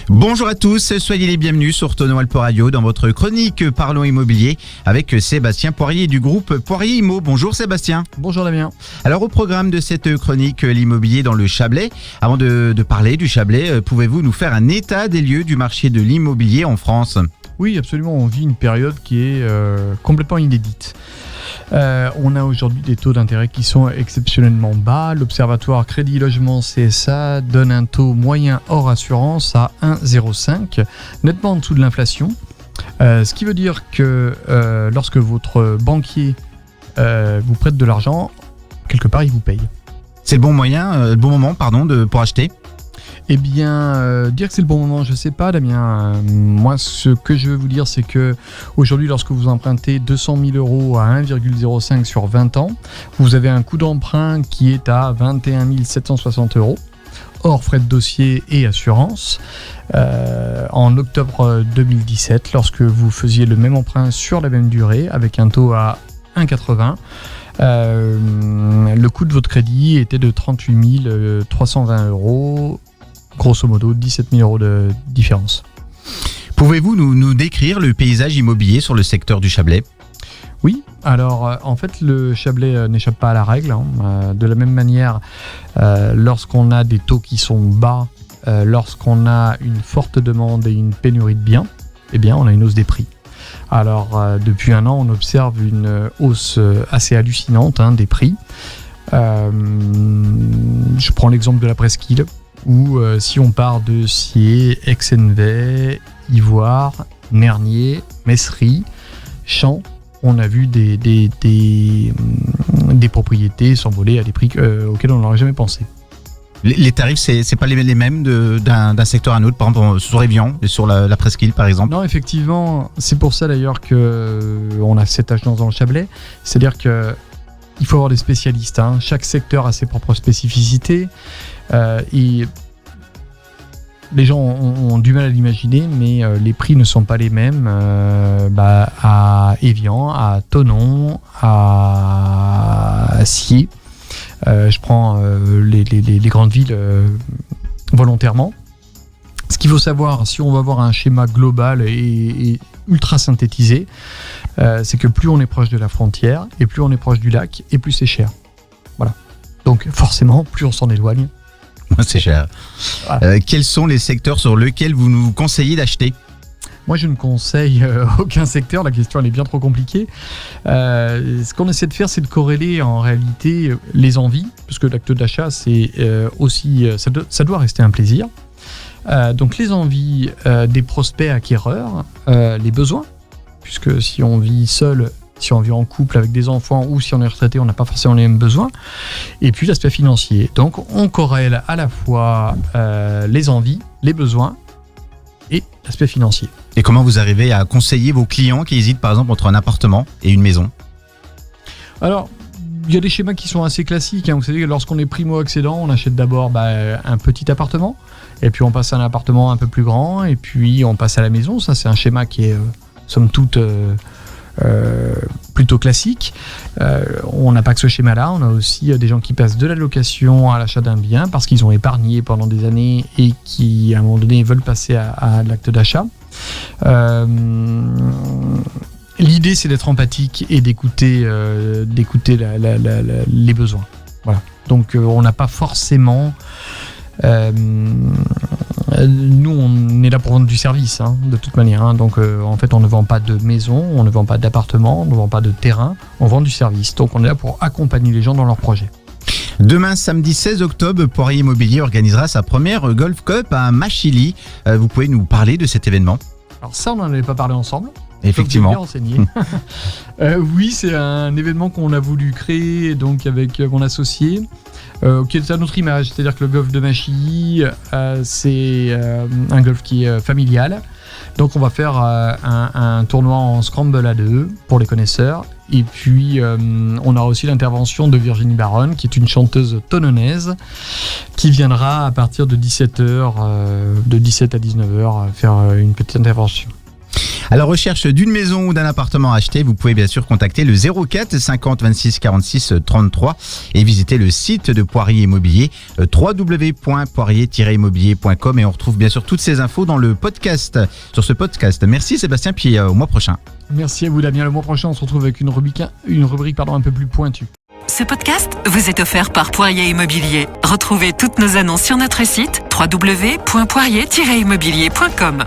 Bonjour à tous, soyez les bienvenus sur Tono Alpo Radio dans votre chronique Parlons Immobilier avec Sébastien Poirier du groupe Poirier Immo. Bonjour Sébastien. Bonjour Damien. Alors au programme de cette chronique l'immobilier dans le Chablais, avant de parler du Chablais, pouvez-vous nous faire un état des lieux du marché de l'immobilier en France ? Oui, absolument, on vit une période qui est complètement inédite. On a aujourd'hui des taux d'intérêt qui sont exceptionnellement bas. L'Observatoire Crédit Logement CSA donne un taux moyen hors assurance à 1,05, nettement en dessous de l'inflation. Ce qui veut dire que lorsque votre banquier vous prête de l'argent, quelque part il vous paye. C'est le bon moment pour acheter ? Eh bien, dire que c'est le bon moment, je ne sais pas, Damien. Moi, ce que je veux vous dire, c'est que aujourd'hui, lorsque vous empruntez 200 000 euros à 1,05 sur 20 ans, vous avez un coût d'emprunt qui est à 21 760 euros, hors frais de dossier et assurance. En octobre 2017, lorsque vous faisiez le même emprunt sur la même durée, avec un taux à 1,80, le coût de votre crédit était de 38 320 euros. Grosso modo, 17 000 euros de différence. Pouvez-vous nous décrire le paysage immobilier sur le secteur du Chablais ? Oui, alors en fait le Chablais n'échappe pas à la règle. De la même manière, lorsqu'on a des taux qui sont bas, lorsqu'on a une forte demande et une pénurie de biens, eh bien on a une hausse des prix. Alors depuis un an, on observe une hausse assez hallucinante des prix. Je prends l'exemple de la presqu'île, où si on part de Sciez, Aix-en-Vey, Ivoire, Nernier, Messery, Champs, on a vu des propriétés s'envoler à des prix auxquels on n'aurait jamais pensé. Les tarifs, c'est pas les mêmes d'un secteur à un autre, par exemple sur Évian et sur la presqu'île par exemple ? Non, effectivement, c'est pour ça d'ailleurs qu'on a cette agence dans le Chablais, c'est-à-dire que il faut avoir des spécialistes. Chaque secteur a ses propres spécificités. Et les gens ont du mal à l'imaginer, mais les prix ne sont pas les mêmes à Évian, à Thonon, à Sciez. Je prends les grandes villes volontairement. Ce qu'il faut savoir, si on va avoir un schéma global et ultra synthétisé, c'est que plus on est proche de la frontière et plus on est proche du lac et plus c'est cher. Voilà. Donc forcément, plus on s'en éloigne, c'est cher. Voilà. Quels sont les secteurs sur lesquels vous nous conseillez d'acheter ? Moi, je ne conseille aucun secteur. La question, elle est bien trop compliquée. Ce qu'on essaie de faire, c'est de corréler en réalité les envies, parce que l'acte d'achat, c'est aussi, ça doit rester un plaisir. Donc les envies des prospects acquéreurs, les besoins, puisque si on vit seul, si on vit en couple avec des enfants ou si on est retraité, on n'a pas forcément les mêmes besoins. Et puis l'aspect financier. Donc on corrèle à la fois les envies, les besoins et l'aspect financier. Et comment vous arrivez à conseiller vos clients qui hésitent par exemple entre un appartement et une maison ? Alors, il y a des schémas qui sont assez classiques. Vous savez, lorsqu'on est primo-accédant, on achète d'abord un petit appartement, et puis on passe à un appartement un peu plus grand, et puis on passe à la maison. Ça, c'est un schéma qui est, somme toute, plutôt classique. On n'a pas que ce schéma-là, on a aussi des gens qui passent de la location à l'achat d'un bien parce qu'ils ont épargné pendant des années et qui, à un moment donné, veulent passer à l'acte d'achat. L'idée, c'est d'être empathique et d'écouter les besoins. Voilà. Donc, on n'a pas forcément... nous, on est là pour vendre du service, de toute manière. Donc, en fait, on ne vend pas de maison, on ne vend pas d'appartement, on ne vend pas de terrain, on vend du service. Donc, on est là pour accompagner les gens dans leurs projets. Demain, samedi 16 octobre, Poirier Immobilier organisera sa première Golf Cup à Machilly. Vous pouvez nous parler de cet événement ? Alors ça, on n'en avait pas parlé ensemble. Effectivement. Donc, bien renseigné. Oui, c'est un événement qu'on a voulu créer donc avec mon associé, qui est à notre image. C'est-à-dire que le golf de Machilly, c'est un golf qui est familial. Donc on va faire un tournoi en scramble à 2 pour les connaisseurs. Et puis on aura aussi l'intervention de Virginie Baronne, qui est une chanteuse thononaise, qui viendra à partir de 17h, de 17 à 19h, faire une petite intervention. À la recherche d'une maison ou d'un appartement à acheter, vous pouvez bien sûr contacter le 04 50 26 46 33 et visiter le site de Poirier Immobilier, www.poirier-immobilier.com, et on retrouve bien sûr toutes ces infos dans le podcast, sur ce podcast. Merci Sébastien, puis au mois prochain. Merci à vous Damien. Le mois prochain, on se retrouve avec une rubrique un peu plus pointue. Ce podcast vous est offert par Poirier Immobilier. Retrouvez toutes nos annonces sur notre site www.poirier-immobilier.com.